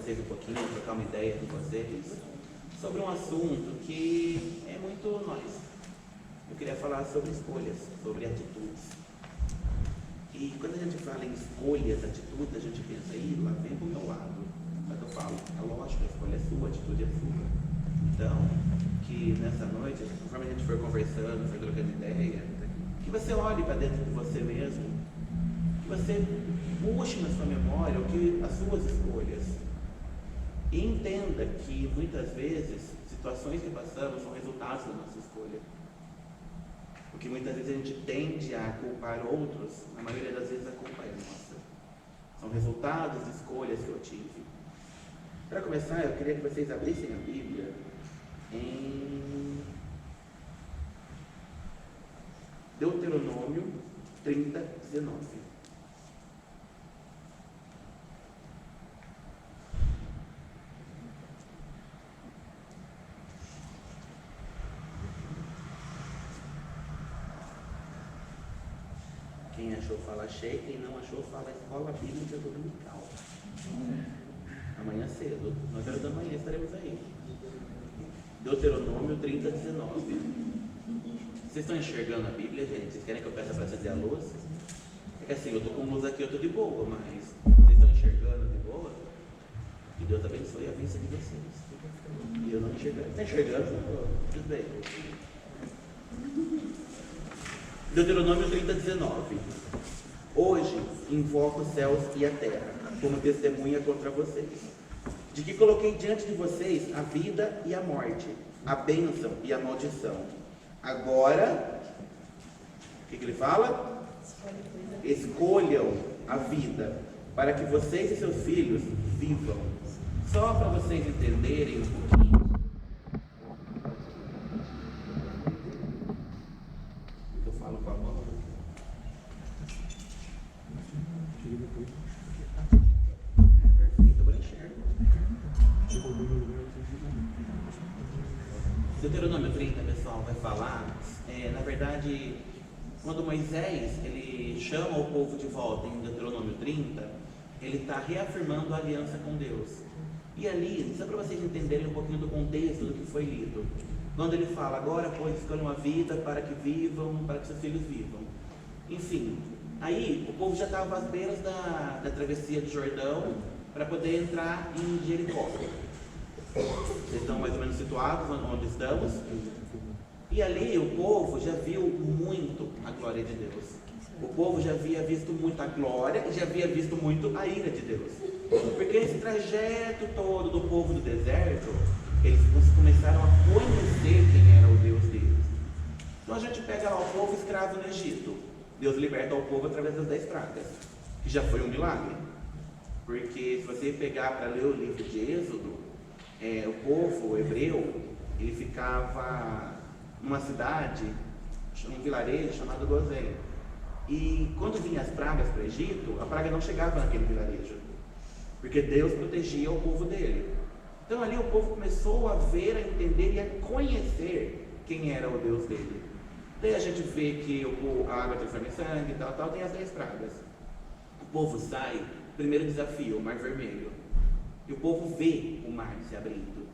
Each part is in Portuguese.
vocês um pouquinho, trocar uma ideia com vocês sobre um assunto que é muito nós. Eu queria falar sobre escolhas, sobre atitudes. E quando a gente fala em escolhas, atitudes, a gente pensa, lá vem pro meu lado. Mas eu falo, é lógico, a escolha é sua, a atitude é sua. Então, que nessa noite, conforme a gente for conversando, for trocando ideia, que você olhe para dentro de você mesmo, que você puxe na sua memória as suas escolhas e entenda que muitas vezes situações que passamos são resultados da nossa escolha. Porque muitas vezes a gente tende a culpar outros, na maioria das vezes a culpa é nossa. São resultados de escolhas que eu tive. Para começar, eu queria que vocês abrissem a Bíblia em Deuteronômio 30, 19. Quem achou, fala achei. Quem não achou, fala escola bíblica dominical. Amanhã cedo, 9 horas da manhã estaremos aí. Deuteronômio 30, 19. Vocês estão enxergando a Bíblia, gente? Vocês querem que eu peça para acender a luz? É que assim, eu estou com luz aqui, eu estou de boa, mas vocês estão enxergando de boa? Que Deus abençoe a vista de vocês. E eu não enxergando. Está enxergando? Tudo bem. Deuteronômio 30, 19. Hoje invoco os céus e a terra como testemunha contra vocês, de que coloquei diante de vocês a vida e a morte, a bênção e a maldição. Agora, o que ele fala? Escolham a vida, para que vocês e seus filhos vivam. Só para vocês entenderem um pouquinho. Eu falo com a mão. Perfeito, agora enxergo. Deuteronômio 30, pessoal, vai falar, na verdade, quando Moisés ele chama o povo de volta em Deuteronômio 30, ele está reafirmando a aliança com Deus. E ali, só para vocês entenderem um pouquinho do contexto do que foi lido, quando ele fala, agora pois escolham uma vida para que vivam, para que seus filhos vivam. Enfim, aí o povo já estava às beiras da travessia do Jordão para poder entrar em Jericó. Vocês estão mais ou menos situados onde estamos? E ali o povo já viu muito a glória de Deus. O povo já havia visto muito a glória e já havia visto muito a ira de Deus. Porque esse trajeto todo do povo do deserto, eles começaram a conhecer quem era o Deus deles. Então a gente pega lá o povo escravo no Egito. Deus liberta o povo através das 10 pragas, que já foi um milagre. Porque se você pegar para ler o livro de Êxodo, o povo hebreu, ele ficava numa cidade, num vilarejo chamado Gozém. E quando vinham as pragas para o Egito, a praga não chegava naquele vilarejo, porque Deus protegia o povo dele. Então ali o povo começou a ver, a entender e a conhecer quem era o Deus dele. Daí a gente vê que a água transforma em sangue e tal, tem as 10 pragas. O povo sai, primeiro desafio, o Mar Vermelho. E o povo vê o mar se abrindo.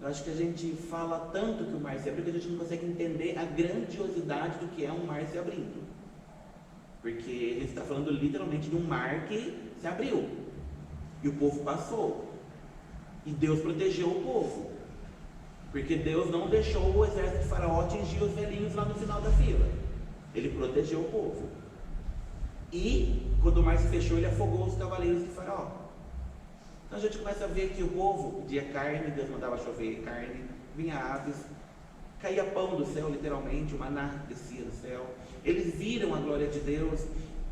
Eu acho que a gente fala tanto que o mar se abriu que a gente não consegue entender a grandiosidade do que é um mar se abrindo. Porque ele está falando literalmente de um mar que se abriu. E o povo passou. E Deus protegeu o povo. Porque Deus não deixou o exército de Faraó atingir os velhinhos lá no final da fila. Ele protegeu o povo. E quando o mar se fechou, ele afogou os cavaleiros de Faraó. Então a gente começa a ver que o povo pedia carne, Deus mandava chover carne, vinha aves, caía pão do céu, literalmente, o maná descia do céu. Eles viram a glória de Deus.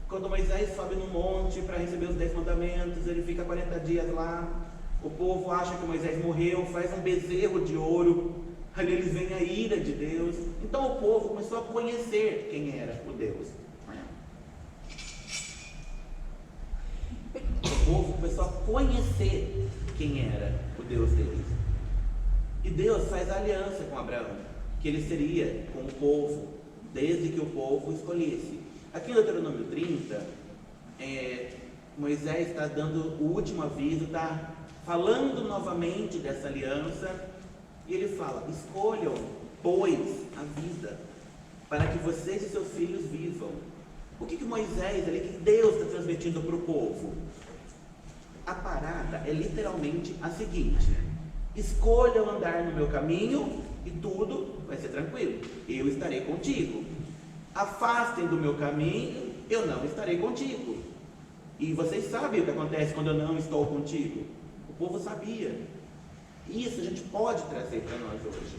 Quando Moisés sobe no monte para receber os 10 mandamentos, ele fica 40 dias lá. O povo acha que Moisés morreu, faz um bezerro de ouro. Ali eles veem a ira de Deus. Então o povo começou a conhecer quem era o Deus. O povo começou a conhecer quem era o Deus deles. E Deus faz aliança com Abraão, que ele seria com o povo, desde que o povo escolhesse. Aqui no Deuteronômio 30, Moisés está dando o último aviso, está falando novamente dessa aliança, e ele fala: escolham, pois, a vida, para que vocês e seus filhos vivam. O que Moisés, que Deus está transmitindo para o povo? A parada é literalmente a seguinte: escolham andar no meu caminho e tudo vai ser tranquilo, eu estarei contigo. Afastem do meu caminho, eu não estarei contigo. E vocês sabem o que acontece quando eu não estou contigo. O povo sabia. Isso a gente pode trazer para nós hoje.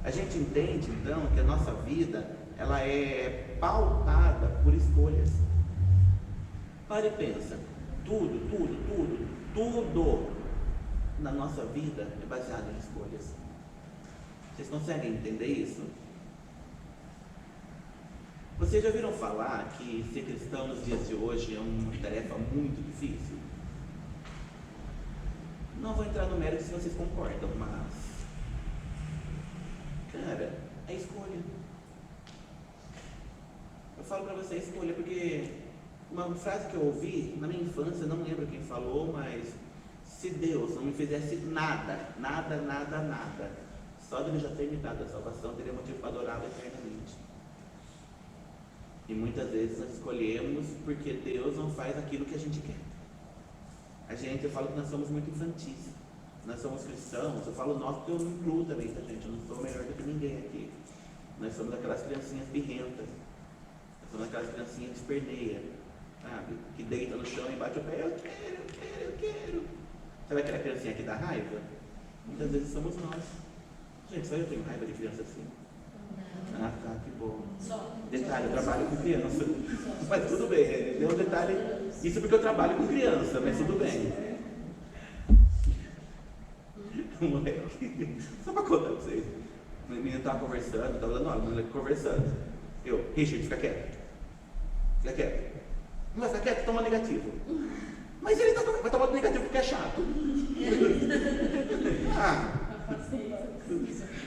A gente entende então que a nossa vida, ela é pautada por escolhas. Para e pensa, tudo na nossa vida é baseado em escolhas. Vocês conseguem entender isso? Vocês já ouviram falar que ser cristão nos dias de hoje é uma tarefa muito difícil? Não vou entrar no mérito se vocês concordam, mas, cara, é escolha. Eu falo pra você, escolha, porque uma frase que eu ouvi na minha infância, não lembro quem falou, mas se Deus não me fizesse nada, só de ele já ter me dado a salvação, teria motivo para adorá-lo eternamente. E muitas vezes nós escolhemos porque Deus não faz aquilo que a gente quer. Eu falo que nós somos muito infantis. Nós somos cristãos, eu falo nós porque eu me incluo também, tá, gente? Eu não sou melhor do que ninguém aqui. Nós somos aquelas criancinhas birrentas. Nós somos aquelas criancinhas que esperneiam, sabe? Que deita no chão e bate o pé, eu quero. Sabe aquela criancinha que dá raiva? Muitas vezes somos nós. Gente, só eu tenho raiva de criança assim. Ah, tá, que bom. Detalhe, eu trabalho com criança. Mas tudo bem, deu um detalhe. Isso porque eu trabalho com criança, mas tudo bem. Moleque, só pra contar pra vocês. O menino tava conversando, tava dando aula, o moleque conversando. Richard, fica quieto. Não vai ficar quieto, toma negativo. Mas ele vai tomar negativo porque é chato.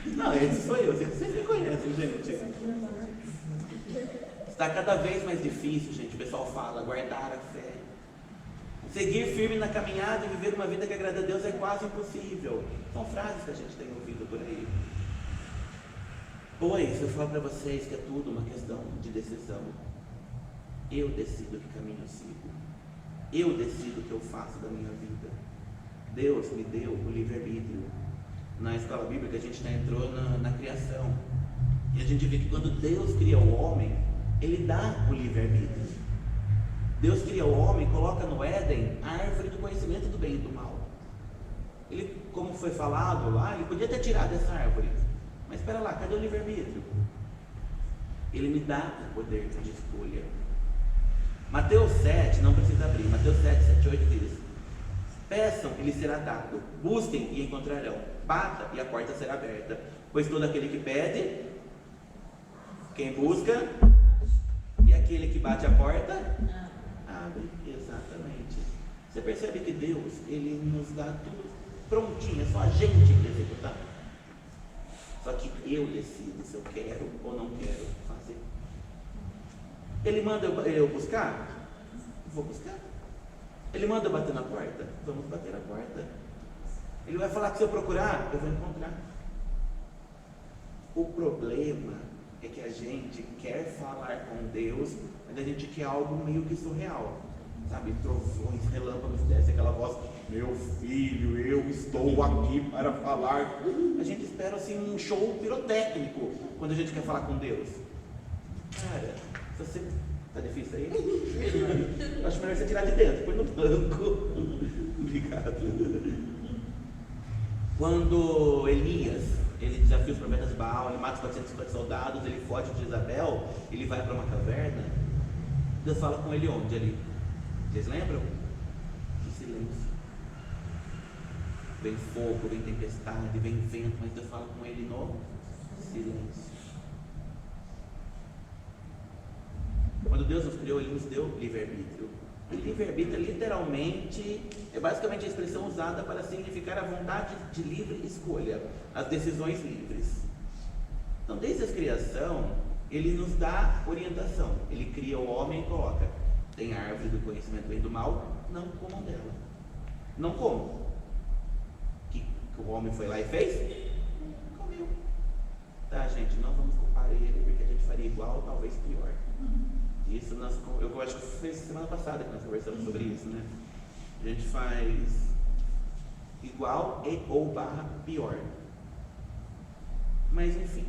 Não, esse sou eu, vocês me conhecem, gente. Está cada vez mais difícil, gente. O pessoal fala, guardar a fé. Seguir firme na caminhada e viver uma vida que agrada a Deus é quase impossível. São frases que a gente tem ouvido por aí. Pois eu falo para vocês que é tudo uma questão de decisão. Eu decido que caminho eu sigo. Eu decido o que eu faço da minha vida. Deus me deu o livre-arbítrio. Na escola bíblica a gente já entrou na criação. E a gente vê que quando Deus cria o homem, Ele dá o livre-arbítrio. Deus cria o homem, coloca no Éden a árvore do conhecimento do bem e do mal. Ele, como foi falado lá, ele podia ter tirado essa árvore. Mas espera lá, cadê o livre-arbítrio? Ele me dá o poder de escolha. Mateus 7, não precisa abrir, Mateus 7, 7, 8 diz: peçam e lhes será dado, busquem e encontrarão, bata e a porta será aberta, pois todo aquele que pede, quem busca, e aquele que bate a porta, abre. Exatamente. Você percebe que Deus, Ele nos dá tudo prontinho, é só a gente que executar. Só que eu decido se eu quero ou não quero fazer. Ele manda eu buscar? Vou buscar. Ele manda eu bater na porta? Vamos bater na porta. Ele vai falar que se eu procurar, eu vou encontrar. O problema é que a gente quer falar com Deus, mas a gente quer algo meio que surreal. Sabe, trovões, relâmpagos, desce aquela voz: meu filho, eu estou aqui para falar. A gente espera assim um show pirotécnico quando a gente quer falar com Deus. Cara, se você... Tá difícil aí? Acho melhor você tirar de dentro, põe no banco. Obrigado. Quando Elias, ele desafia os profetas de Baal, ele mata os 450 soldados, ele foge de Jezabel, ele vai para uma caverna. Deus fala com ele onde ali? Vocês lembram? Em silêncio. Vem fogo, vem tempestade, vem vento, mas Deus fala com ele no silêncio. Quando Deus nos criou, Ele nos deu livre-arbítrio. E livre-arbítrio literalmente é basicamente a expressão usada para significar a vontade de livre escolha, as decisões livres. Então, desde a criação, Ele nos dá orientação. Ele cria o homem e coloca: tem a árvore do conhecimento do bem e do mal, não comam dela. Não comam. O homem foi lá e fez? Comeu. Tá, gente, não vamos culpar ele, porque a gente faria igual, talvez pior. Isso eu acho que foi semana passada que nós conversamos sobre isso, né? A gente faz igual e ou barra pior. Mas enfim.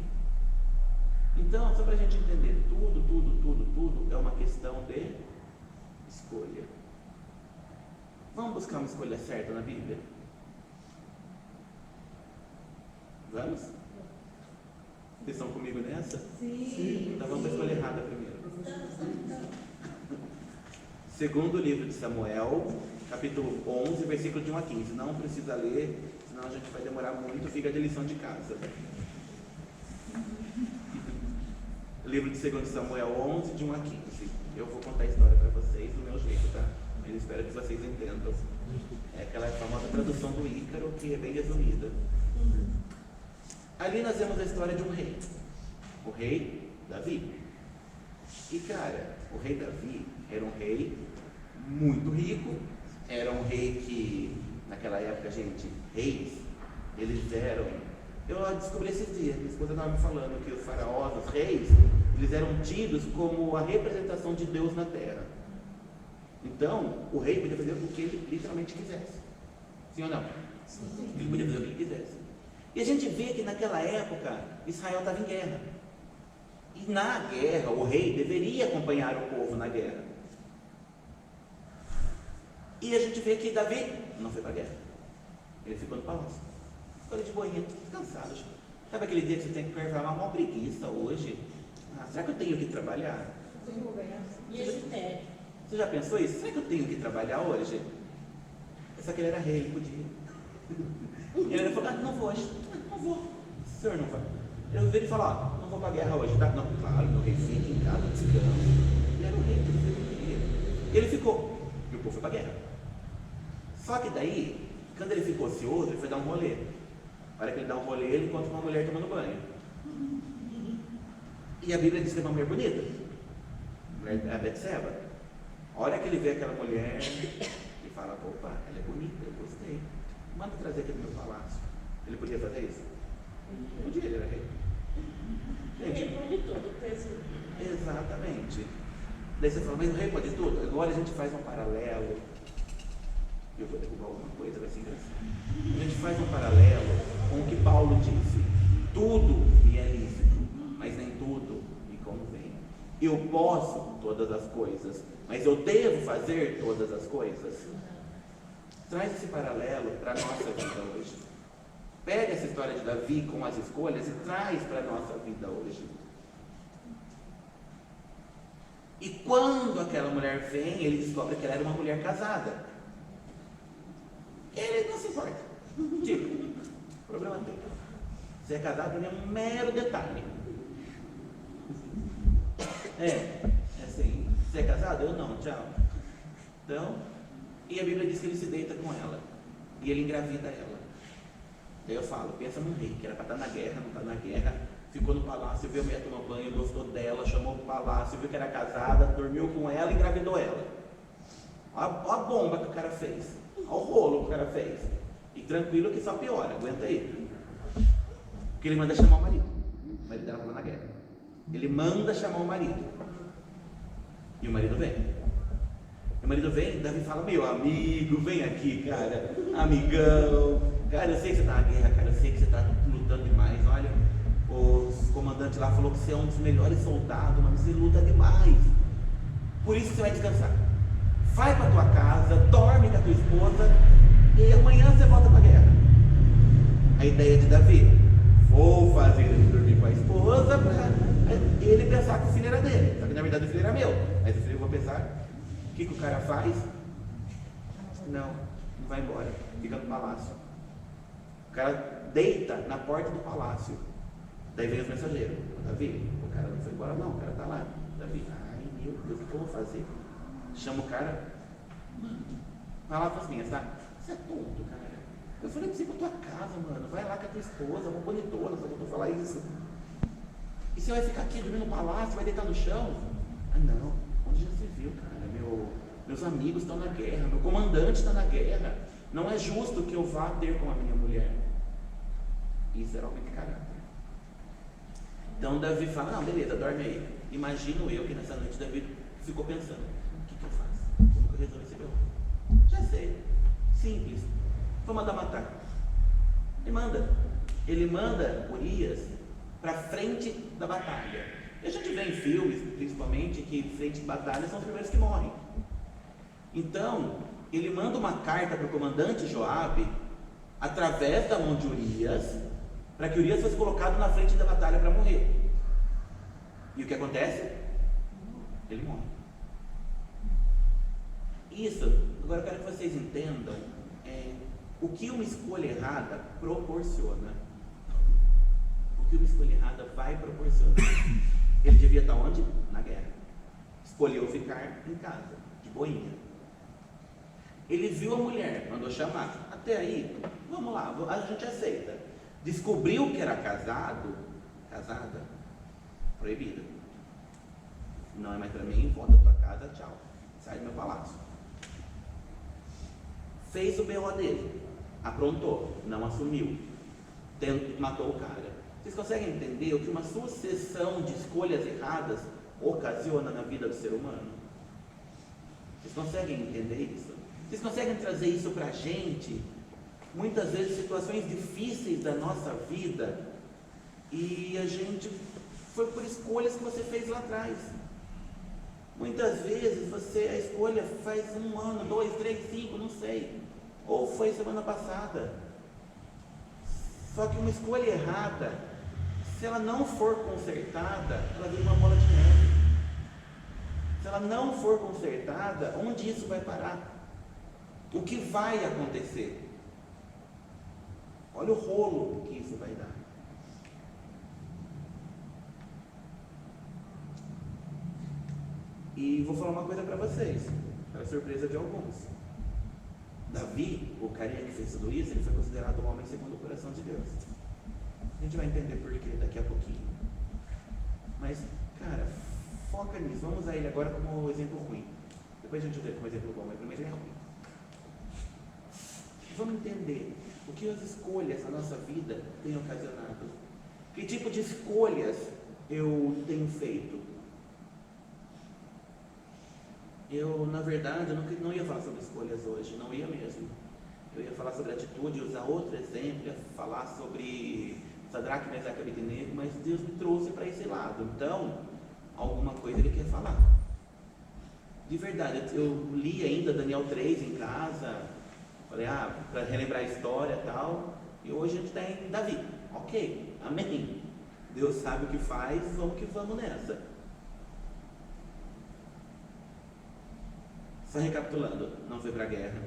Então, só para a gente entender, tudo é uma questão de escolha. Vamos buscar uma escolha certa na Bíblia? Vamos? Vocês estão comigo nessa? Sim. Então vamos para a escolha errada primeiro. Segundo livro de Samuel, capítulo 11, versículo de 1 a 15. Não precisa ler, senão a gente vai demorar muito, fica de lição de casa. Livro de 2 Samuel 11, de 1 a 15. Eu vou contar a história para vocês do meu jeito, tá? Eu espero que vocês entendam. É aquela famosa tradução do Ícaro, que é bem resumida. Ali nós vemos a história de um rei. O rei Davi. E cara, o rei Davi era um rei muito rico. Era um rei que, naquela época, gente, reis, eles eram... Eu descobri esses dias, minha esposa estava me falando que os faraós, os reis, eles eram tidos como a representação de Deus na terra. Então, o rei podia fazer o que ele literalmente quisesse. Sim ou não? Sim. Ele podia fazer o que ele quisesse. E a gente vê que naquela época, Israel estava em guerra. E na guerra, o rei deveria acompanhar o povo na guerra. E a gente vê que Davi não foi para a guerra. Ele ficou no palácio. Ficou ali de boinha, cansado. Sabe aquele dia que você tem que performar uma preguiça hoje? Será que eu tenho que trabalhar? E esse tédio? Você já pensou isso? Será que eu tenho que trabalhar hoje? Só que ele era rei, ele podia. Ele falou, não vou hoje. Não vou. O senhor não vai. Ele veio e falou, não vou para a guerra hoje, tá? Não, claro, meu rei fica em casa, descansa. Ele era o rei, ele queria. Ele ficou. E o povo foi para a guerra. Só que daí, quando ele ficou ocioso, ele foi dar um rolê. Para que ele dá um rolê, ele encontra uma mulher tomando banho. E a Bíblia diz que é uma mulher bonita. A Betseba. A hora que ele vê aquela mulher, ele fala, opa, ela é bonita, eu gostei. Manda trazer aqui do meu palácio. Ele podia fazer isso? Podia, ele era rei. Ele pode tudo, peso. Exatamente. Daí você fala, mas o rei pode tudo? Agora a gente faz um paralelo. Eu vou derrubar alguma coisa, vai ser engraçado. A gente faz um paralelo com o que Paulo disse. Tudo me é lícito, mas nem tudo me convém. Eu posso todas as coisas, mas eu devo fazer todas as coisas. Traz esse paralelo para a nossa vida hoje. Pega essa história de Davi com as escolhas e traz para a nossa vida hoje. E quando aquela mulher vem, ele descobre que ela era uma mulher casada. Ele não se importa. Tipo, problema dele. Se é casado, para mim é um mero detalhe. É assim, você é casado? Eu não, tchau. Então, e a Bíblia diz que ele se deita com ela. E ele engravida ela. Daí eu falo, pensa num rei, que era para estar na guerra, não está na guerra, ficou no palácio, viu a mulher tomar banho, gostou dela, chamou para o palácio, viu que era casada, dormiu com ela e engravidou ela. Olha a bomba que o cara fez. Olha o rolo que o cara fez. E tranquilo que só piora, aguenta aí. Porque ele manda chamar o marido. O marido dela está na guerra. Ele manda chamar o marido. E o marido vem. E o marido vem, Davi fala, meu amigo, vem aqui, cara. Amigão. Cara, eu sei que você está na guerra, cara. Eu sei que você está lutando demais. Olha, os comandantes lá falou que você é um dos melhores soldados, mas você luta demais. Por isso você vai descansar. Vai para tua casa, dorme com a tua esposa e amanhã você volta para a guerra. A ideia de Davi, vou fazer ele dormir com a esposa para ele pensar que o filho era dele. Só que na verdade o filho era meu. Mas o filho eu vou pensar, o que o cara faz? Não vai embora, fica no palácio. O cara deita na porta do palácio. Daí vem os mensageiros. Davi, o cara não foi embora não, o cara está lá. Davi, ai meu Deus, o que eu vou fazer? Chama o cara, vai lá com as minhas, tá? Você é tonto, cara. Eu falei pra você ir pra tua casa, mano. Vai lá com a tua esposa, uma bonitona, só que eu tô falar isso. E você vai ficar aqui dormindo no palácio, vai deitar no chão? Ah, não. Onde já se viu, cara? Meus amigos estão na guerra, meu comandante está na guerra. Não é justo que eu vá ter com a minha mulher. Isso era homem de caráter. Então Davi fala, não, beleza, dorme aí. Imagino eu que nessa noite Davi ficou pensando, o que eu faço? Como que eu resolvo esse problema? Já sei, simples, vou mandar matar. Ele manda Urias para frente da batalha. E a gente vê em filmes, principalmente, que frente de batalha são os primeiros que morrem. Então, ele manda uma carta para o comandante Joabe, através da mão de Urias, para que Urias fosse colocado na frente da batalha para morrer. E o que acontece? Ele morre. Isso, agora eu quero que vocês entendam o que uma escolha errada proporciona. O que uma escolha errada vai proporcionar. Ele devia estar onde? Na guerra. Escolheu ficar em casa, de boinha. Ele viu a mulher, mandou chamar. Até aí, vamos lá, a gente aceita. Descobriu que era casada, proibida. Não é mais para mim, volta da tua casa, tchau. Sai do meu palácio. Fez o BO dele, aprontou, não assumiu, matou o cara. Vocês conseguem entender o que uma sucessão de escolhas erradas ocasiona na vida do ser humano? Vocês conseguem entender isso? Vocês conseguem trazer isso para a gente? Muitas vezes situações difíceis da nossa vida, e a gente foi por escolhas que você fez lá atrás. Muitas vezes a escolha faz 1 ano, 2, 3, 5, não sei, ou foi semana passada. Só que uma escolha errada, se ela não for consertada, ela vira uma bola de neve. Se ela não for consertada, onde isso vai parar? O que vai acontecer? Olha o rolo que isso vai dar. E vou falar uma coisa para vocês, para surpresa de alguns. Davi, o carinha que fez tudo isso, ele foi considerado um homem segundo o coração de Deus. A gente vai entender por quê daqui a pouquinho. Mas, cara, foca nisso. Vamos usar ele agora como exemplo ruim. Depois a gente vê como exemplo bom, mas primeiro ele é ruim. Vamos entender o que as escolhas na nossa vida têm ocasionado. Que tipo de escolhas eu tenho feito? Eu, na verdade, não ia falar sobre escolhas hoje, não ia mesmo. Eu ia falar sobre atitude, usar outro exemplo, ia falar sobre Sadraque, Mesaque e Abednego, mas Deus me trouxe para esse lado. Então, alguma coisa Ele quer falar. De verdade, eu li ainda Daniel 3 em casa, falei, para relembrar a história e tal, e hoje a gente está em Davi. Ok, amém. Deus sabe o que faz, vamos que vamos nessa. Só recapitulando, não foi para a guerra,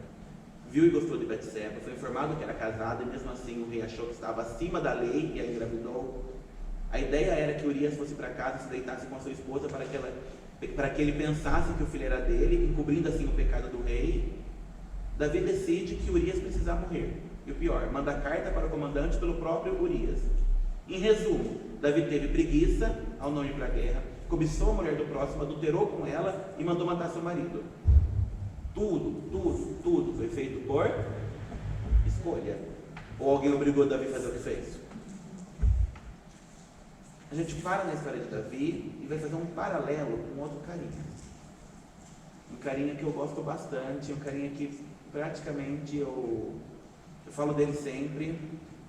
viu e gostou de Betseba, foi informado que era casada e mesmo assim o rei achou que estava acima da lei e a engravidou. A ideia era que Urias fosse para casa e se deitasse com a sua esposa para que ele pensasse que o filho era dele, encobrindo assim o pecado do rei. Davi decide que Urias precisa morrer. E o pior, manda carta para o comandante pelo próprio Urias. Em resumo, Davi teve preguiça ao não ir para a guerra, cobiçou a mulher do próximo, adulterou com ela e mandou matar seu marido. Tudo foi feito por escolha. Ou alguém obrigou Davi a fazer o que fez? A gente para na história de Davi e vai fazer um paralelo com outro carinha. Um carinha que eu gosto bastante, um carinha que praticamente eu falo dele sempre,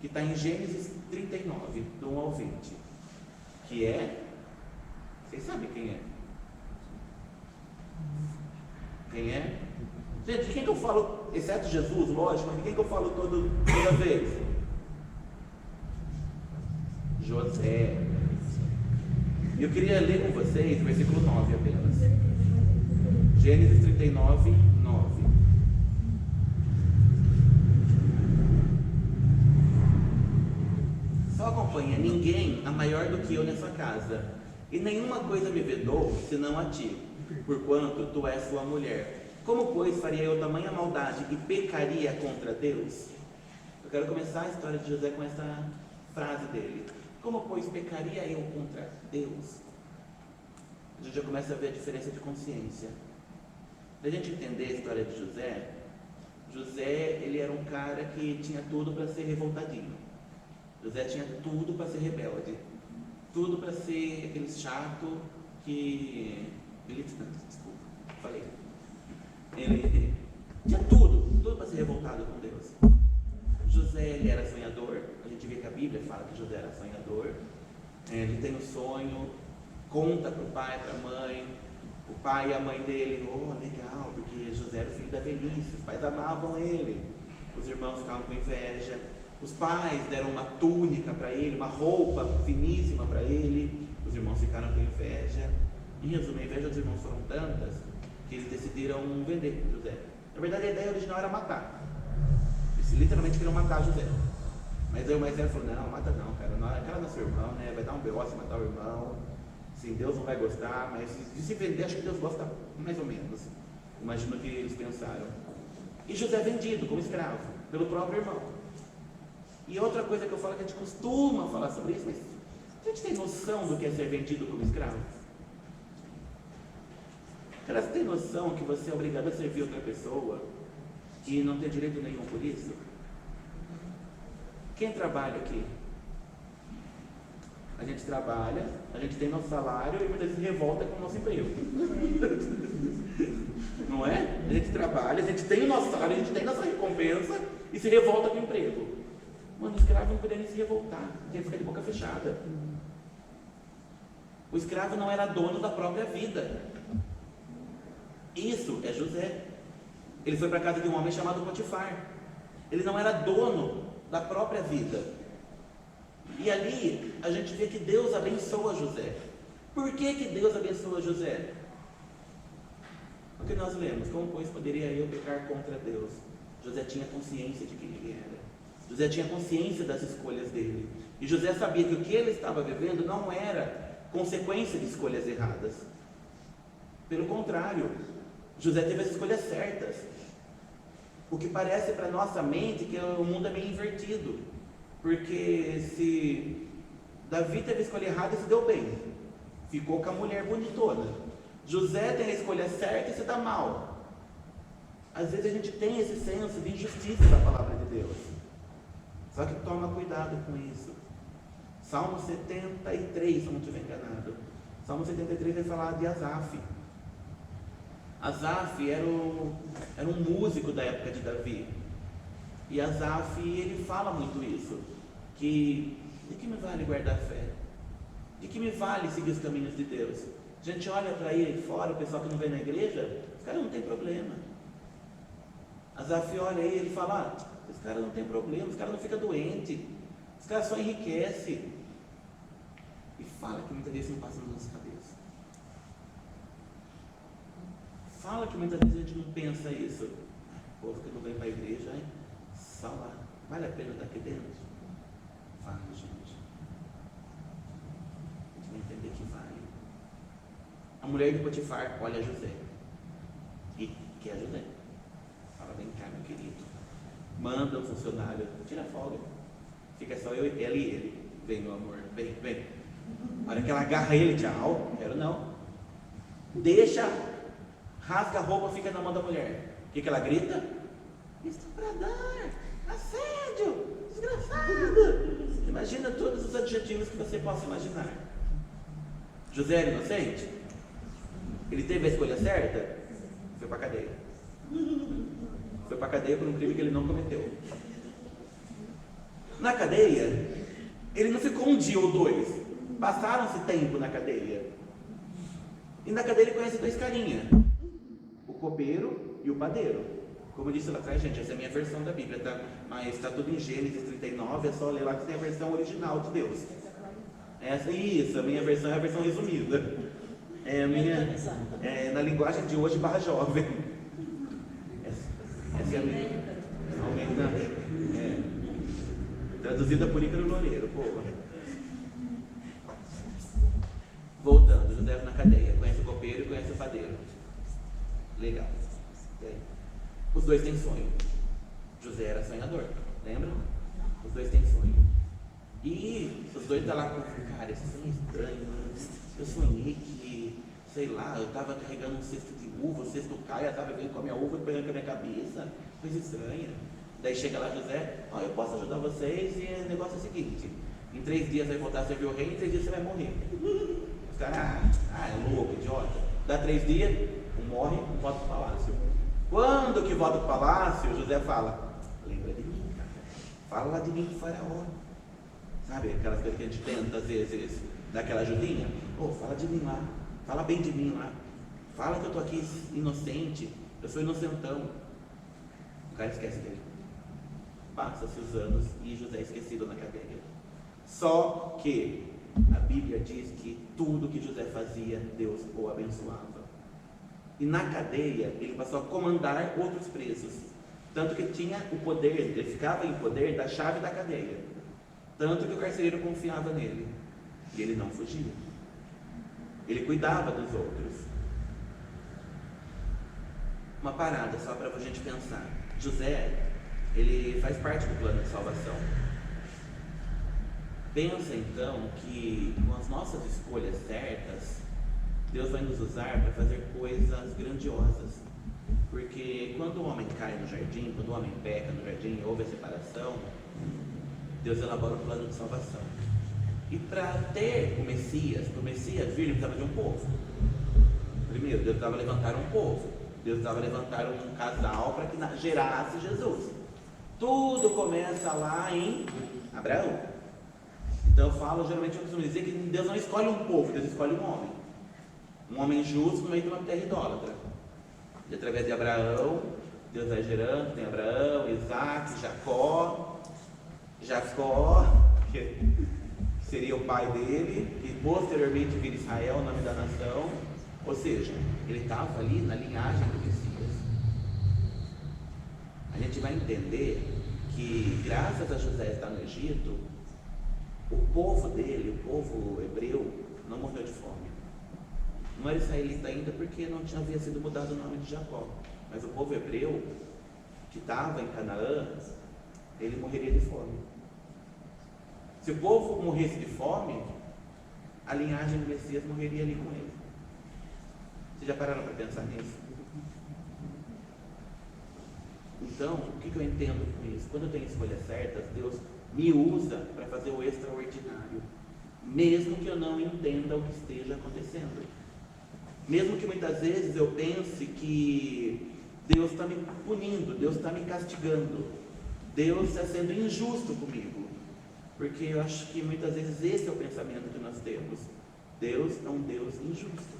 que está em Gênesis 39, do 1 ao 20. Que é... Vocês sabem quem é? Quem é? Gente, de quem que eu falo, exceto Jesus, lógico, mas de quem que eu falo toda vez? José. E eu queria ler com vocês o versículo 9 apenas. Gênesis 39, 9. Só acompanha: ninguém há maior do que eu nessa casa, e nenhuma coisa me vedou, senão a ti, porquanto tu és sua mulher. Como, pois, faria eu tamanha maldade e pecaria contra Deus? Eu quero começar a história de José com essa frase dele. Como, pois, pecaria eu contra Deus? A gente já começa a ver a diferença de consciência. Para a gente entender a história de José, ele era um cara que tinha tudo para ser revoltadinho. José tinha tudo para ser rebelde, tudo para ser aquele chato que... Desculpa, falei. Ele tinha tudo para ser revoltado com Deus. José, ele era sonhador. A gente vê que a Bíblia fala que José era sonhador. Ele tem um sonho, conta para o pai, para a mãe. O pai e a mãe dele, legal, porque José era o filho da velhice, os pais amavam ele. Os irmãos ficavam com inveja. Os pais deram uma túnica para ele, uma roupa finíssima para ele. Os irmãos ficaram com inveja. Em resumo, a inveja dos irmãos foram tantas que eles decidiram vender José. Na verdade, a ideia original era matar. Eles literalmente queriam matar José. Mas aí o mais velho falou, não, mata não, cara. Aquela nosso irmão, né? Vai dar um B.O. se matar o irmão. Sim, Deus não vai gostar, mas se vender, acho que Deus gosta mais ou menos. Imagino que eles pensaram. E José é vendido como escravo pelo próprio irmão. E outra coisa que eu falo que a gente costuma falar sobre isso, mas a gente tem noção do que é ser vendido como escravo? Cara, você tem noção que você é obrigado a servir outra pessoa e não tem direito nenhum por isso? Quem trabalha aqui? A gente trabalha, a gente tem nosso salário e muitas vezes revolta com o nosso emprego. Não é? A gente trabalha, a gente tem o nosso salário, a gente tem nossa recompensa e se revolta com o emprego. Mano, o escravo não podia nem se revoltar, ele fica de boca fechada. O escravo não era dono da própria vida. Isso é José. Ele foi para a casa de um homem chamado Potifar. Ele não era dono da própria vida. E ali a gente vê que Deus abençoa José. Por que Deus abençoa José? Porque nós lemos, como pois poderia eu pecar contra Deus? José tinha consciência de quem ele era. José tinha consciência das escolhas dele. E José sabia que o que ele estava vivendo não era consequência de escolhas erradas. Pelo contrário, José teve as escolhas certas. O que parece para nossa mente que o mundo é meio invertido. Porque se Davi teve a escolha errada e se deu bem, ficou com a mulher bonitona. José tem a escolha certa e se dá mal. Às vezes a gente tem esse senso de injustiça da palavra de Deus. Só que toma cuidado com isso. Salmo 73, se eu não estiver enganado. Salmo 73 vai falar de Asaf. Asaf era um músico da época de Davi. E Asaf, ele fala muito isso. Que, de que me vale guardar a fé? De que me vale seguir os caminhos de Deus? A gente olha para aí fora, o pessoal que não vem na igreja, os caras não tem problema. Asaf olha aí, ele fala, os caras não tem problema, os caras não ficam doentes, os caras só enriquecem. E fala que muitas vezes não passa na nossa cabeça. Fala que muitas vezes a gente não pensa isso. O povo que não vem para a igreja, hein? Só lá. Vale a pena estar aqui dentro? Vale, gente. A gente vai entender que vale. A mulher de Potifar olha José. E quer José. Fala, vem cá, meu querido. Manda um funcionário, tira a folga. Fica só ela e ele. Vem, meu amor, vem. A hora que ela agarra ele, tchau. Quero não. Deixa, rasga a roupa, fica na mão da mulher. O que ela grita? Estuprador, assédio, desgraçado. Imagina todos os adjetivos que você possa imaginar. José era inocente? Ele teve a escolha certa? Foi para a cadeia. Foi para a cadeia por um crime que ele não cometeu. Na cadeia, ele não ficou um dia ou dois. Passaram-se tempo na cadeia. E na cadeia ele conhece dois carinhas. O copeiro e o padeiro. Como eu disse lá atrás, gente, essa é a minha versão da Bíblia, tá? Mas está tudo em Gênesis 39, é só ler lá que tem a versão original de Deus. Isso, a minha versão é a versão resumida. Na linguagem de hoje, barra jovem. Essa é a minha. Traduzida por Ícaro Loureiro, povo. Voltando, José na cadeia, conhece o copeiro e conhece o padeiro. Legal. Os dois têm sonho. José era sonhador, lembra? Os dois têm sonho. E os dois estão lá com, cara, esse sonho é estranho, né? Eu sonhei que, sei lá, eu estava carregando um cesto de uva, o cesto cai, eu estava vendo com a minha uva e pegando com a minha cabeça, coisa estranha. Daí chega lá José, ó, eu posso ajudar vocês e o negócio é o seguinte, em 3 dias vai voltar a servir o rei, em 3 dias você vai morrer. Os caras, é louco, idiota. Dá 3 dias, um morre, um volta para o palácio. Quando que volta para o palácio, José fala, lembra de mim, cara. Fala lá de mim pro faraó. Sabe aquelas coisas que a gente tenta às vezes dar aquela ajudinha? Fala de mim lá, fala bem de mim lá. Fala que eu estou aqui inocente, eu sou inocentão. O cara esquece dele. Passa-se os anos e José é esquecido na cadeia. Só que a Bíblia diz que tudo que José fazia, Deus o abençoava. E na cadeia, ele passou a comandar outros presos. Tanto que tinha o poder, ele ficava em poder da chave da cadeia. Tanto que o carcereiro confiava nele. E ele não fugia. Ele cuidava dos outros. Uma parada só para a gente pensar. José, ele faz parte do plano de salvação. Pensa então que com as nossas escolhas certas, Deus vai nos usar para fazer coisas grandiosas. Porque quando o homem cai no jardim, quando o homem peca no jardim, houve a separação, Deus elabora um plano de salvação. E para ter o Messias, para o Messias vir, ele precisava de um povo. Primeiro, Deus precisava levantar um povo. Deus precisava levantar um casal para que gerasse Jesus. Tudo começa lá em Abraão. Então geralmente eu costumo dizer que Deus não escolhe um povo, Deus escolhe um homem. Um homem justo no meio de uma terra idólatra. E através de Abraão, Deus vai gerando, tem Abraão, Isaac, Jacó, que seria o pai dele, que posteriormente vira Israel, o nome da nação. Ou seja, ele estava ali na linhagem do Messias. A gente vai entender que graças a José estar no Egito, o povo dele, o povo hebreu, não morreu de fome. Não era israelita ainda porque não havia sido mudado o nome de Jacó. Mas o povo hebreu, que estava em Canaã, ele morreria de fome. Se o povo morresse de fome, a linhagem do Messias morreria ali com ele. Vocês já pararam para pensar nisso? Então, o que eu entendo com isso? Quando eu tenho escolhas certas, Deus me usa para fazer o extraordinário, mesmo que eu não entenda o que esteja acontecendo. Mesmo que muitas vezes eu pense que Deus está me punindo, Deus está me castigando, Deus está sendo injusto comigo, porque eu acho que muitas vezes esse é o pensamento que nós temos. Deus é um Deus injusto.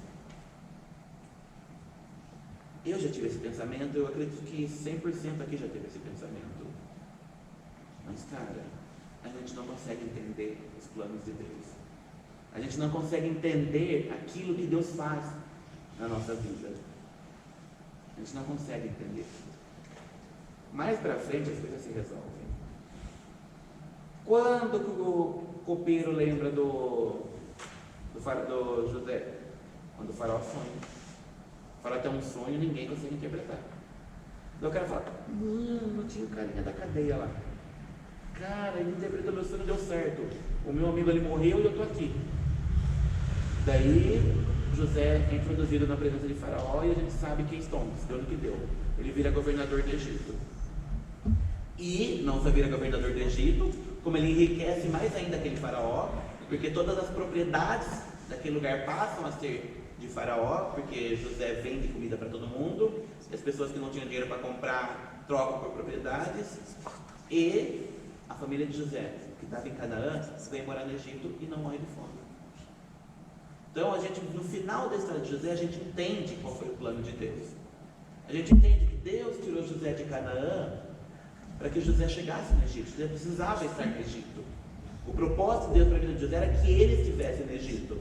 Eu já tive esse pensamento, eu acredito que 100% aqui já teve esse pensamento. Mas, cara, a gente não consegue entender os planos de Deus. A gente não consegue entender aquilo que Deus faz na nossa vida. A gente não consegue entender. Mais para frente as coisas se resolvem. Quando que o copeiro lembra do José? Quando o faraó sonha. O faraó tem um sonho, ninguém consegue interpretar. Daí o cara fala, mano, tinha o carinha da cadeia lá. Cara, ele interpretou meu sonho, deu certo. O meu amigo ali morreu e eu estou aqui. Daí José é introduzido na presença de Faraó e a gente sabe quem estão, deu no que deu. Ele vira governador do Egito. E não só vira governador do Egito, como ele enriquece mais ainda aquele Faraó, porque todas as propriedades daquele lugar passam a ser de Faraó, porque José vende comida para todo mundo, e as pessoas que não tinham dinheiro para comprar trocam por propriedades, e a família de José, que estava em Canaã, vem morar no Egito e não morre de fome. Então, no final da história de José, a gente entende qual foi o plano de Deus. A gente entende que Deus tirou José de Canaã para que José chegasse no Egito. José precisava estar no Egito. O propósito de Deus para a vida de José era que ele estivesse no Egito.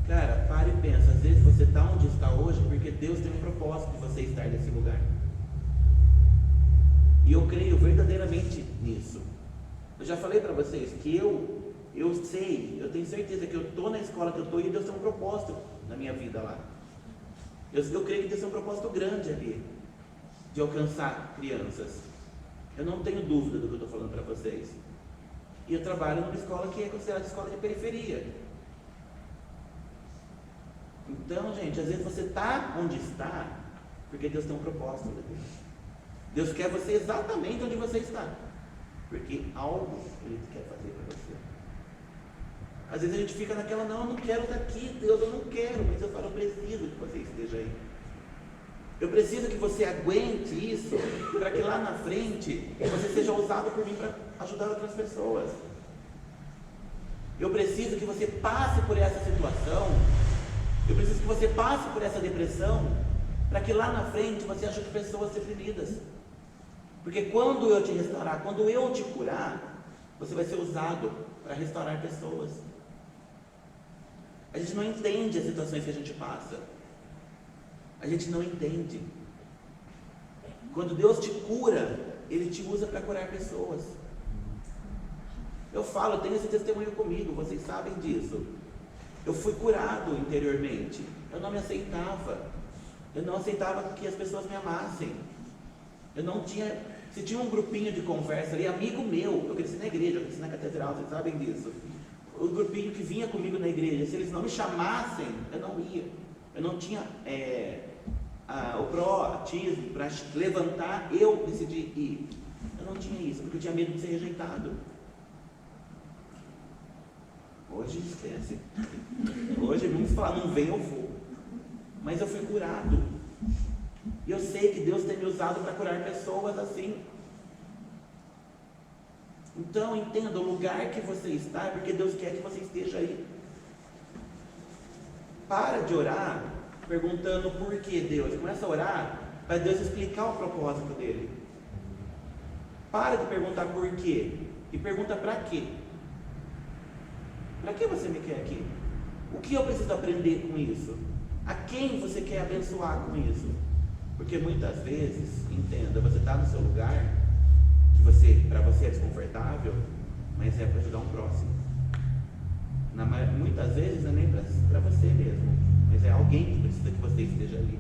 Cara, pare e pensa. Às vezes você está onde está hoje porque Deus tem um propósito de você estar nesse lugar. E eu creio verdadeiramente nisso. Eu já falei para vocês que eu tenho certeza que eu estou na escola que eu estou e Deus tem um propósito na minha vida lá. Eu creio que Deus tem um propósito grande ali, de alcançar crianças. Eu não tenho dúvida do que eu estou falando para vocês. E eu trabalho numa escola que é considerada escola de periferia. Então, gente, às vezes você está onde está porque Deus tem um propósito ali. Deus quer você exatamente onde você está, porque algo Ele quer fazer para você. Às vezes a gente fica naquela, não, eu não quero estar aqui, Deus, eu não quero, mas eu falo, eu preciso que você esteja aí. Eu preciso que você aguente isso, para que lá na frente você seja usado por mim para ajudar outras pessoas. Eu preciso que você passe por essa situação, eu preciso que você passe por essa depressão, para que lá na frente você ajude pessoas deprimidas. Porque quando eu te restaurar, quando eu te curar, você vai ser usado para restaurar pessoas. A gente não entende as situações que a gente passa. A gente não entende. Quando Deus te cura, Ele te usa para curar pessoas. Eu falo, eu tenho esse testemunho comigo, vocês sabem disso. Eu fui curado interiormente. Eu não me aceitava. Eu não aceitava que as pessoas me amassem. Eu não tinha... Se tinha um grupinho de conversa ali, amigo meu, eu cresci na igreja, eu cresci na catedral, vocês sabem disso. O grupinho que vinha comigo na igreja, se eles não me chamassem, eu não ia. Eu não tinha o proatismo para levantar, eu decidi ir. Eu não tinha isso, porque eu tinha medo de ser rejeitado. Hoje esquece. Hoje vamos falar, não vem, eu vou. Mas eu fui curado. E eu sei que Deus tem me usado para curar pessoas assim. Então entenda, o lugar que você está é porque Deus quer que você esteja aí. Para de orar perguntando por que Deus. Começa a orar para Deus explicar o propósito dele. Para de perguntar por quê e pergunta para quê. Para que você me quer aqui? O que eu preciso aprender com isso? A quem você quer abençoar com isso? Porque muitas vezes, entenda, você está no seu lugar que para você é desconfortável, mas é para ajudar um próximo. Muitas vezes não é nem para você mesmo, mas é alguém que precisa que você esteja ali.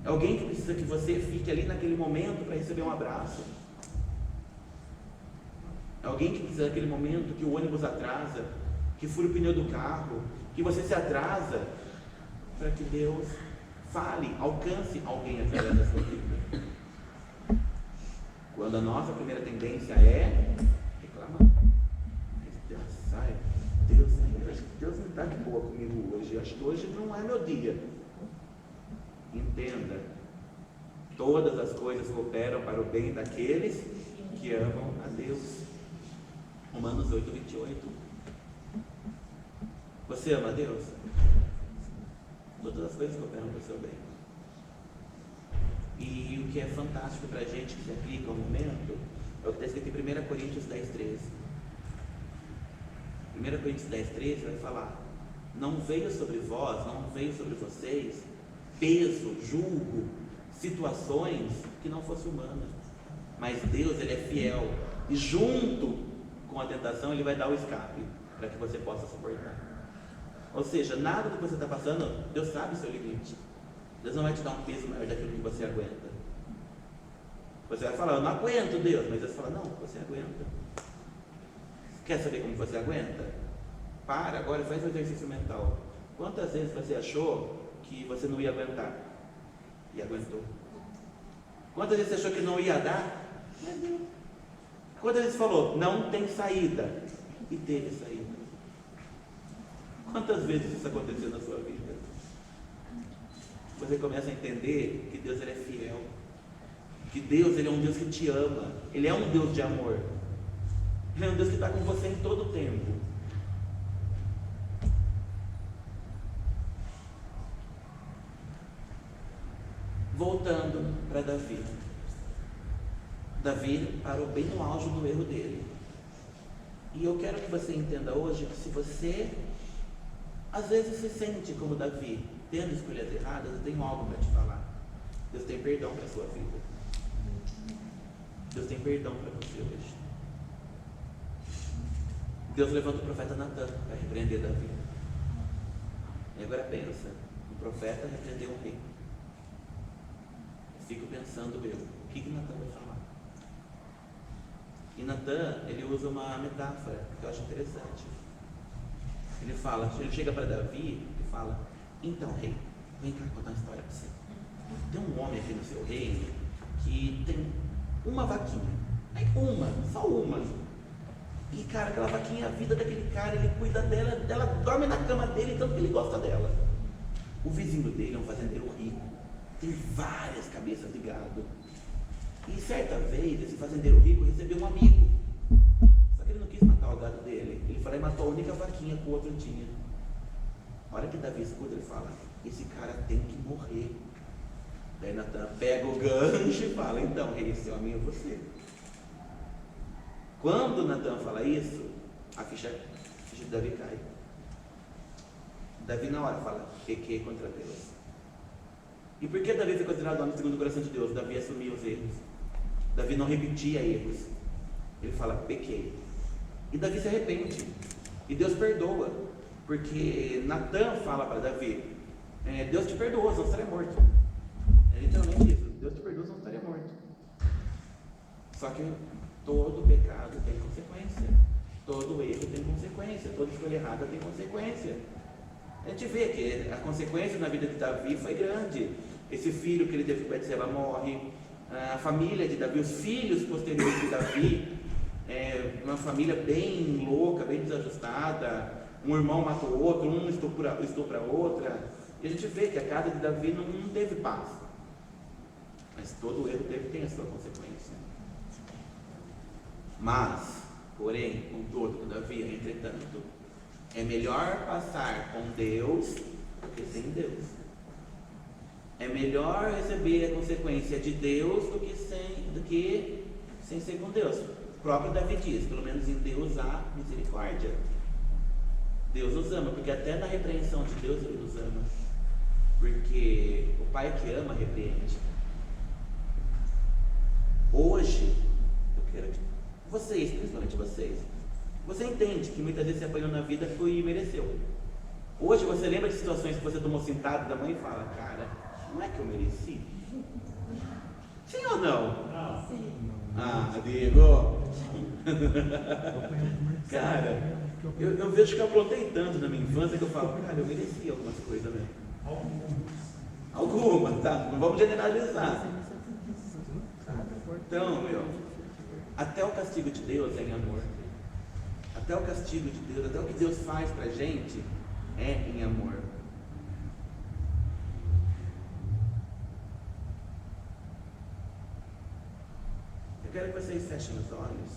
É alguém que precisa que você fique ali naquele momento para receber um abraço. É alguém que precisa daquele momento que o ônibus atrasa, que fura o pneu do carro, que você se atrasa, para que Deus fale, alcance alguém através da sua vida. Quando a nossa primeira tendência é reclamar. Deus não está de boa comigo hoje. Acho que hoje não é meu dia. Entenda, todas as coisas cooperam para o bem daqueles que amam a Deus. Romanos 8:28. Você ama a Deus? Todas as coisas cooperam para o seu bem. E o que é fantástico para a gente que se aplica ao momento é o que está escrito em 1 Coríntios 10:13. 1 Coríntios 10:13 vai falar: não veio sobre vós, não veio sobre vocês peso, julgo, situações que não fossem humanas, mas Deus, Ele é fiel, e junto com a tentação Ele vai dar o escape para que você possa suportar. Ou seja, nada do que você está passando, Deus sabe o seu limite. Deus não vai te dar um peso maior daquilo que você aguenta. Você vai falar, eu não aguento, Deus, mas Deus fala, não, você aguenta. Quer saber como você aguenta? Para agora, faz um exercício mental. Quantas vezes você achou que você não ia aguentar e aguentou? Quantas vezes você achou que não ia dar? Mas deu. Quantas vezes falou, não tem saída, e teve saída? Quantas vezes isso aconteceu na sua vida? Você começa a entender que Deus, Ele é fiel, que Deus, Ele é um Deus que te ama, Ele é um Deus de amor, Ele é um Deus que está com você em todo o tempo. Voltando para Davi. Davi parou bem no auge do erro dele. E eu quero que você entenda hoje que se você às vezes se sente como Davi, tendo escolhas erradas, eu tenho algo para te falar. Deus tem perdão para a sua vida. Deus tem perdão para você hoje. Deus levanta o profeta Natan para repreender Davi. E agora pensa, o profeta repreendeu um rei. Fico pensando o que Natan vai falar. E Natan, ele usa uma metáfora que eu acho interessante. Ele chega para Davi e fala, então rei, vem cá contar uma história para você. Tem um homem aqui no seu reino que tem uma vaquinha. Aí só uma. E cara, aquela vaquinha é a vida daquele cara, ele cuida dela, ela dorme na cama dele, tanto que ele gosta dela. O vizinho dele é um fazendeiro rico, tem várias cabeças de gado. E certa vez, esse fazendeiro rico recebeu um amigo. Só que ele não quis matar o gado dele. Ele falou e matou a única vaquinha que o outro tinha. A hora que Davi escuta, ele fala: esse cara tem que morrer. Daí Natan pega o gancho e fala: então, rei, seu amigo é você. Quando Natan fala isso, a ficha de Davi cai. Davi na hora fala: pequei contra Deus. E por que Davi foi considerado homem segundo o coração de Deus? Davi assumia os erros. Davi não repetia erros. Ele fala: pequei. E Davi se arrepende. E Deus perdoa. Porque Natan fala para Davi: Deus te perdoou, senão estaria morto. É literalmente isso: Deus te perdoou, senão estaria morto. Só que todo pecado tem consequência. Todo erro tem consequência. Toda escolha errada tem consequência. A gente vê que a consequência na vida de Davi foi grande. Esse filho que ele teve com Betseba morre. A família de Davi, os filhos posteriores de Davi, uma família bem louca, bem desajustada. Um irmão mata o outro, um estupra a outra. E a gente vê que a casa de Davi não teve paz. Mas todo erro tem a sua consequência. Mas, porém, contudo, Davi, entretanto, é melhor passar com Deus do que sem Deus. É melhor receber a consequência de Deus do que sem ser com Deus. O próprio Davi diz: pelo menos em Deus há misericórdia. Deus nos ama, porque até na repreensão de Deus Ele nos ama. Porque o pai que ama repreende. Hoje, eu quero que vocês, principalmente vocês, você entende que muitas vezes você apanhou na vida e mereceu. Hoje você lembra de situações que você tomou sentado da mãe e fala: cara, não é que eu mereci? Sim ou não? Sim. Ah, Diego! Cara, eu vejo que eu aprontei tanto na minha infância que eu falo: cara, eu mereci algumas coisas, né? Algumas, tá? Não vamos generalizar. Então, até o castigo de Deus é em amor. Até o castigo de Deus, até o que Deus faz pra gente é em amor. Eu quero que vocês fechem os olhos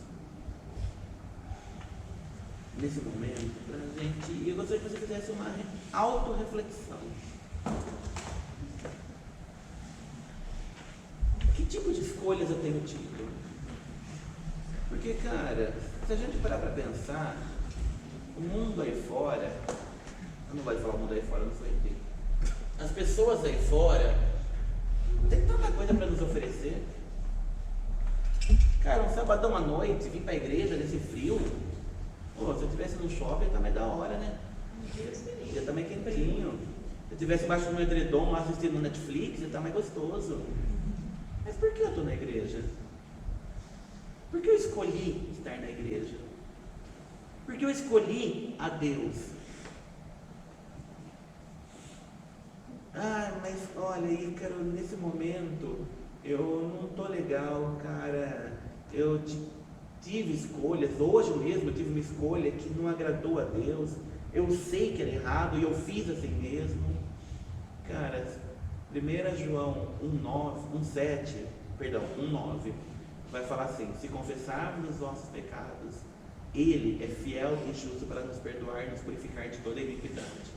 nesse momento pra gente, e eu gostaria que você fizesse uma autorreflexão. Que tipo de escolhas eu tenho tido? Porque, cara, se a gente parar para pensar, o mundo aí fora, eu não gosto de falar o mundo aí fora, não sou ET. As pessoas aí fora tem tanta coisa para nos oferecer. Cara, um sabadão à noite, vir para a igreja nesse frio, pô, se eu estivesse no shopping, tá mais da hora, né? Ia tá mais quentinho. Se eu estivesse embaixo do meu edredom lá assistindo no Netflix, ia tá mais gostoso. Mas por que eu estou na igreja? Por que eu escolhi estar na igreja? Porque eu escolhi a Deus. Ah, mas olha, Ícaro, nesse momento eu não estou legal, cara. Eu tive escolhas, hoje mesmo eu tive uma escolha que não agradou a Deus. Eu sei que era errado e eu fiz assim mesmo. Cara, 1 João 1,9 vai falar assim: se confessarmos os nossos pecados, Ele é fiel e justo para nos perdoar e nos purificar de toda iniquidade.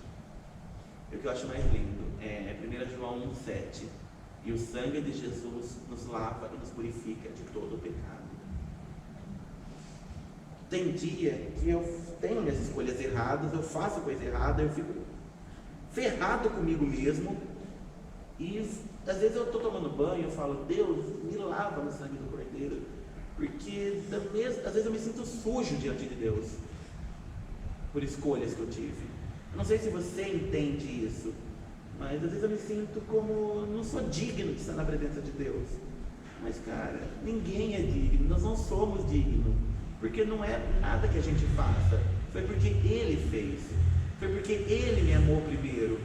E o que eu acho mais lindo é 1 João 1,7: e o sangue de Jesus nos lava e nos purifica de todo o pecado. Tem dia que eu tenho minhas escolhas erradas, eu faço coisa errada, eu fico ferrado comigo mesmo, e às vezes eu estou tomando banho e eu falo: Deus, me lava no sangue do Cordeiro, porque às vezes eu me sinto sujo diante de Deus por escolhas que eu tive. Eu não sei se você entende isso, mas às vezes eu me sinto como não sou digno de estar na presença de Deus. Mas, cara, ninguém é digno, nós não somos dignos, porque não é nada que a gente faça, foi porque Ele fez, foi porque Ele me amou primeiro.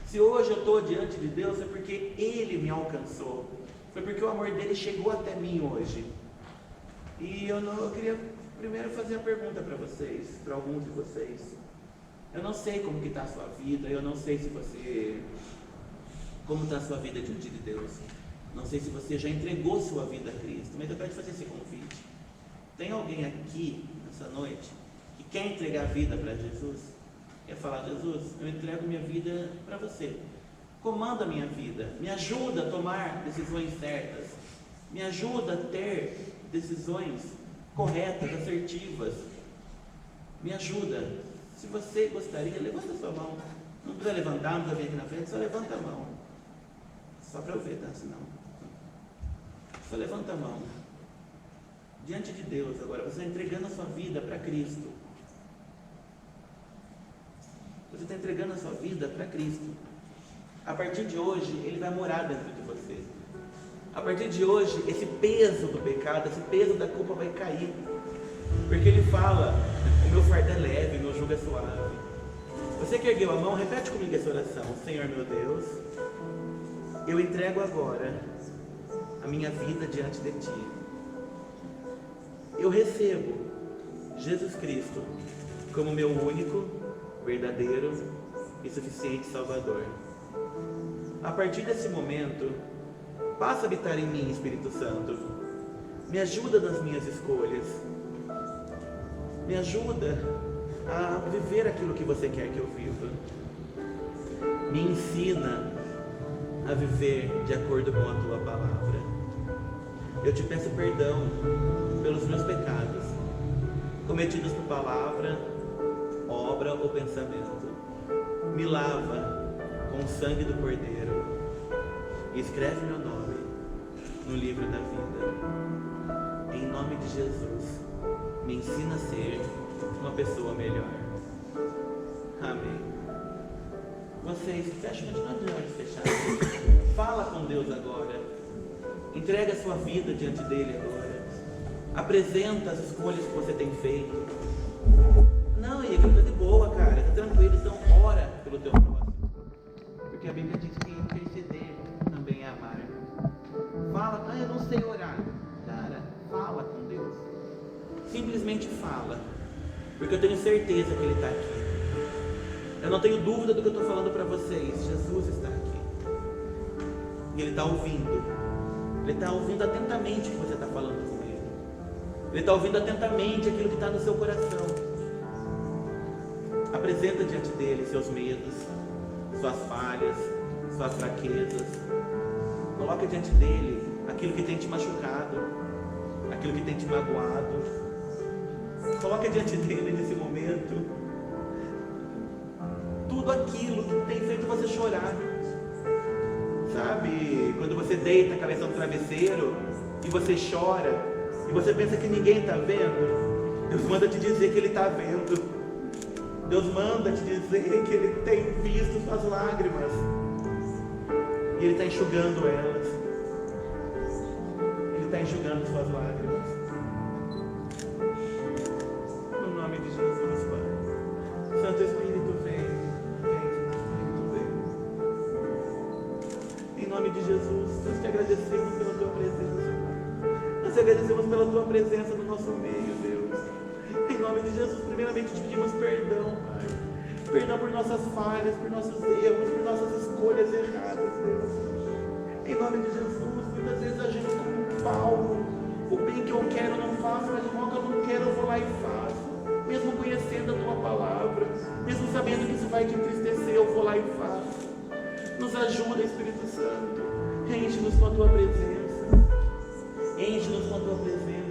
Se hoje eu estou diante de Deus, é porque Ele me alcançou, foi porque o amor dele chegou até mim hoje. E eu queria primeiro fazer a pergunta para vocês, para alguns de vocês. Eu não sei como que está a sua vida, eu não sei como está a sua vida diante de Deus. Não sei se você já entregou sua vida a Cristo, mas eu quero te fazer esse convite. Tem alguém aqui, nessa noite, que quer entregar a vida para Jesus? Quer falar: Jesus, eu entrego minha vida para você. Comanda a minha vida, me ajuda a tomar decisões certas, me ajuda a ter decisões corretas, assertivas, me ajuda. Se você gostaria, levanta a sua mão. Não precisa levantar, não precisa vir aqui na frente, só levanta a mão. Só para eu ver, tá? Senão. Só levanta a mão. Diante de Deus agora, você está entregando a sua vida para Cristo. Você está entregando a sua vida para Cristo. A partir de hoje, Ele vai morar dentro de você. A partir de hoje, esse peso do pecado, esse peso da culpa vai cair. Porque Ele fala: o meu fardo é leve, o meu jugo é suave. Você que ergueu a mão, repete comigo essa oração: Senhor meu Deus, eu entrego agora a minha vida diante de Ti. Eu recebo Jesus Cristo como meu único, verdadeiro e suficiente Salvador. A partir desse momento, passa a habitar em mim, Espírito Santo. Me ajuda nas minhas escolhas. Me ajuda a viver aquilo que você quer que eu viva. Me ensina a viver de acordo com a Tua palavra. Eu te peço perdão pelos meus pecados, cometidos por palavra, obra ou pensamento. Me lava com o sangue do Cordeiro e escreve meu nome no livro da vida. Em nome de Jesus, me ensina a ser uma pessoa melhor. Amém. Vocês fecham de olhos fechados. Fala com Deus agora. Entrega a sua vida diante dele agora. Apresenta as escolhas que você tem feito. Não, Igor, tá de boa, cara, tá tranquilo. Então ora pelo teu próximo, porque a Bíblia diz que interceder também é amar. Fala: eu não sei orar. Cara, fala com Deus. Simplesmente fala, porque eu tenho certeza que Ele está aqui. Eu não tenho dúvida do que eu estou falando para vocês. Jesus está aqui e Ele está ouvindo. Ele está ouvindo atentamente o que você está falando com Ele. Ele está ouvindo atentamente aquilo que está no seu coração. Apresenta diante dele seus medos, suas falhas, suas fraquezas. Coloca diante dele aquilo que tem te machucado, aquilo que tem te magoado. Coloca diante dele nesse momento tudo aquilo que tem feito você chorar. Sabe, quando você deita a cabeça no travesseiro e você chora e você pensa que ninguém está vendo, Deus manda te dizer que Ele está vendo. Deus manda te dizer que Ele tem visto suas lágrimas e Ele está enxugando elas. Ele está enxugando suas lágrimas. No nome de Jesus, Pai. Santo Espírito, vem. Em nome de Jesus, nós te agradecemos pela Tua presença, Pai. Nós te agradecemos pela Tua presença no nosso meio, Deus. Em nome de Jesus, primeiramente te pedimos perdão, Pai. Perdão por nossas falhas, por nossos erros, por nossas escolhas erradas, Deus. Em nome de Jesus, muitas vezes agimos como Paulo. O bem que eu quero eu não faço, mas o mal que eu não quero eu vou lá e faço. Mesmo conhecendo a Tua palavra, mesmo sabendo que isso vai te entristecer, eu vou lá e faço. Nos ajuda, Espírito Santo. Enche-nos com a Tua presença. Enche-nos com a Tua presença.